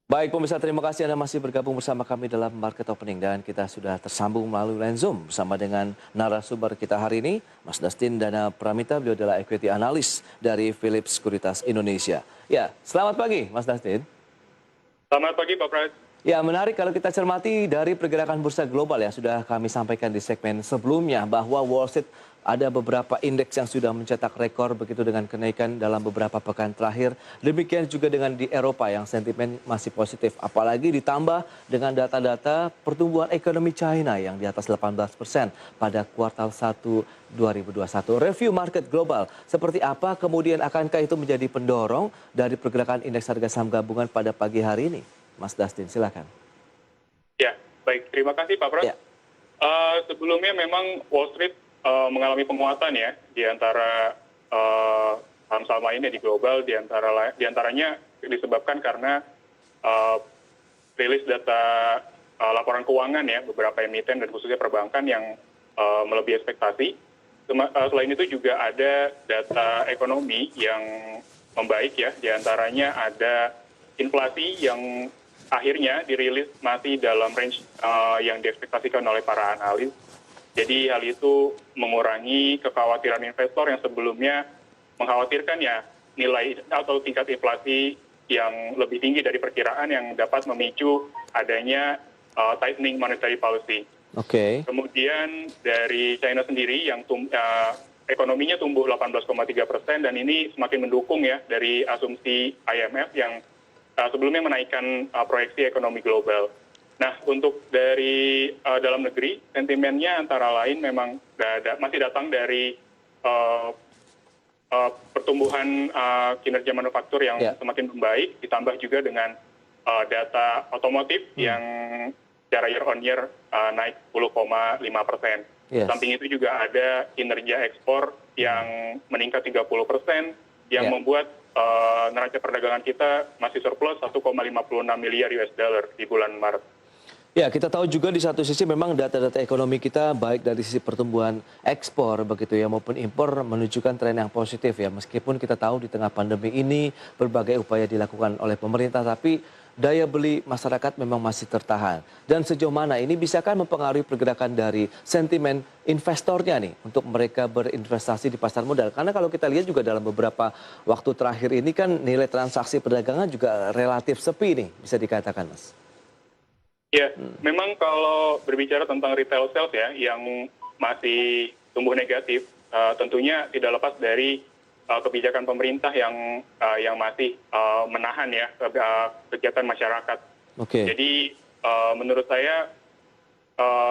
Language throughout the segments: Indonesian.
Baik pemirsa, terima kasih Anda masih bergabung bersama kami dalam Market Opening dan kita sudah tersambung melalui line Zoom bersama dengan narasumber kita hari ini, Mas Dustin Dana Pramita, beliau adalah equity analis dari Philips Sekuritas Indonesia. Ya, selamat pagi Mas Dustin. Selamat pagi Pak Pras. Ya, menarik kalau kita cermati dari pergerakan bursa global yang sudah kami sampaikan di segmen sebelumnya bahwa Wall Street ada beberapa indeks yang sudah mencetak rekor begitu dengan kenaikan dalam beberapa pekan terakhir. Demikian juga dengan di Eropa yang sentimen masih positif. Apalagi ditambah dengan data-data pertumbuhan ekonomi China yang di atas 18% pada kuartal 1 2021. Review market global, seperti apa kemudian akankah itu menjadi pendorong dari pergerakan indeks harga saham gabungan pada pagi hari ini? Mas Dustin, silakan. Ya, baik. Terima kasih Pak Pras. Ya. Sebelumnya memang Wall Street mengalami penguatan ya di antara saham-saham lainnya di global, di antaranya disebabkan karena uh, rilis data laporan keuangan ya beberapa emiten dan khususnya perbankan yang melebihi ekspektasi. Selain itu juga ada data ekonomi yang membaik ya, di antaranya ada inflasi yang akhirnya dirilis masih dalam range yang diekspektasikan oleh para analis. Jadi hal itu mengurangi kekhawatiran investor yang sebelumnya mengkhawatirkan ya nilai atau tingkat inflasi yang lebih tinggi dari perkiraan yang dapat memicu adanya tightening monetary policy. Oke. Kemudian dari China sendiri yang ekonominya tumbuh 18,3% dan ini semakin mendukung ya dari asumsi IMF yang sebelumnya menaikkan proyeksi ekonomi global. Nah, untuk dari dalam negeri, sentimennya antara lain memang masih datang dari pertumbuhan kinerja manufaktur yang semakin membaik, ditambah juga dengan data otomotif yang secara year on year naik 10,5%. Yes. Samping itu juga ada kinerja ekspor yang meningkat 30%, yang membuat neraca perdagangan kita masih surplus 1,56 miliar US dollar di bulan Maret. Ya, kita tahu juga di satu sisi memang data-data ekonomi kita baik dari sisi pertumbuhan ekspor begitu ya maupun impor menunjukkan tren yang positif ya. Meskipun kita tahu di tengah pandemi ini berbagai upaya dilakukan oleh pemerintah tapi daya beli masyarakat memang masih tertahan. Dan sejauh mana ini bisakah mempengaruhi pergerakan dari sentimen investornya nih untuk mereka berinvestasi di pasar modal? Karena kalau kita lihat juga dalam beberapa waktu terakhir ini kan nilai transaksi perdagangan juga relatif sepi nih bisa dikatakan Mas. Ya, memang kalau berbicara tentang retail sales ya yang masih tumbuh negatif, tentunya tidak lepas dari kebijakan pemerintah yang masih menahan ya kegiatan masyarakat. Oke. Jadi menurut saya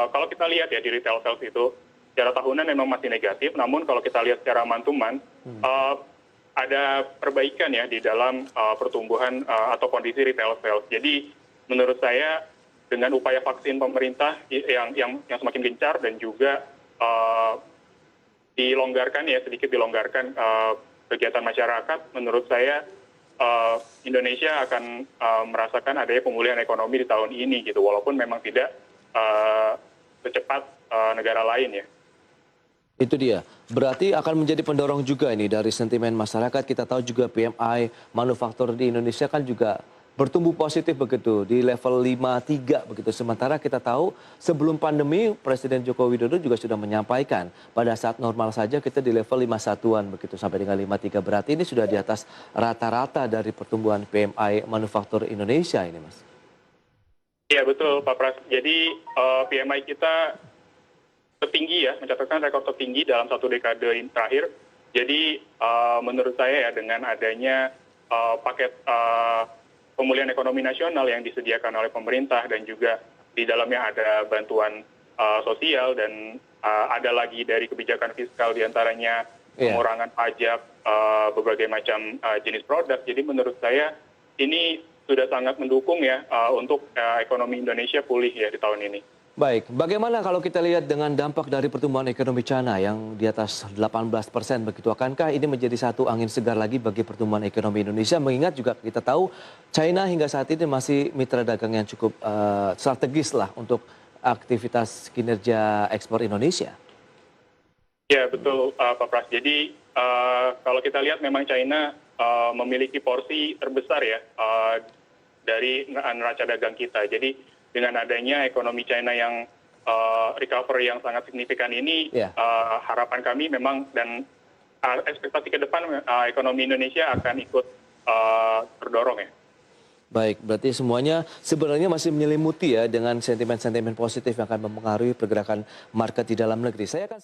kalau kita lihat ya di retail sales itu secara tahunan memang masih negatif, namun kalau kita lihat secara month to month ada perbaikan ya di dalam pertumbuhan atau kondisi retail sales. Jadi menurut saya dengan upaya vaksin pemerintah yang semakin gencar dan juga sedikit dilonggarkan kegiatan masyarakat, menurut saya Indonesia akan merasakan adanya pemulihan ekonomi di tahun ini gitu, walaupun memang tidak secepat negara lain ya. Itu dia. Berarti akan menjadi pendorong juga ini dari sentimen masyarakat. Kita tahu juga PMI manufaktur di Indonesia kan juga bertumbuh positif begitu di level 53 begitu. Sementara kita tahu sebelum pandemi Presiden Joko Widodo juga sudah menyampaikan pada saat normal saja kita di level 51-an begitu sampai dengan 53. Berarti ini sudah di atas rata-rata dari pertumbuhan PMI manufaktur Indonesia ini, Mas. Iya betul Pak Pras. Jadi PMI kita tertinggi ya, mencatatkan rekor tertinggi dalam satu dekade terakhir. Jadi menurut saya ya dengan adanya paket pemulihan ekonomi nasional yang disediakan oleh pemerintah dan juga di dalamnya ada bantuan sosial dan ada lagi dari kebijakan fiskal diantaranya pengurangan pajak berbagai macam jenis produk. Jadi menurut saya ini sudah sangat mendukung ya untuk ekonomi Indonesia pulih ya di tahun ini. Baik, bagaimana kalau kita lihat dengan dampak dari pertumbuhan ekonomi China yang di atas 18% begitu? Akankah ini menjadi satu angin segar lagi bagi pertumbuhan ekonomi Indonesia? Mengingat juga kita tahu China hingga saat ini masih mitra dagang yang cukup strategis lah untuk aktivitas kinerja ekspor Indonesia. Ya betul Pak Pras. Jadi kalau kita lihat memang China memiliki porsi terbesar ya dari neraca dagang kita. Jadi dengan adanya ekonomi China yang recovery yang sangat signifikan ini, harapan kami memang dan ekspektasi ke depan ekonomi Indonesia akan ikut terdorong ya. Baik, berarti semuanya sebenarnya masih menyelimuti ya dengan sentimen-sentimen positif yang akan mempengaruhi pergerakan market di dalam negeri. Saya akan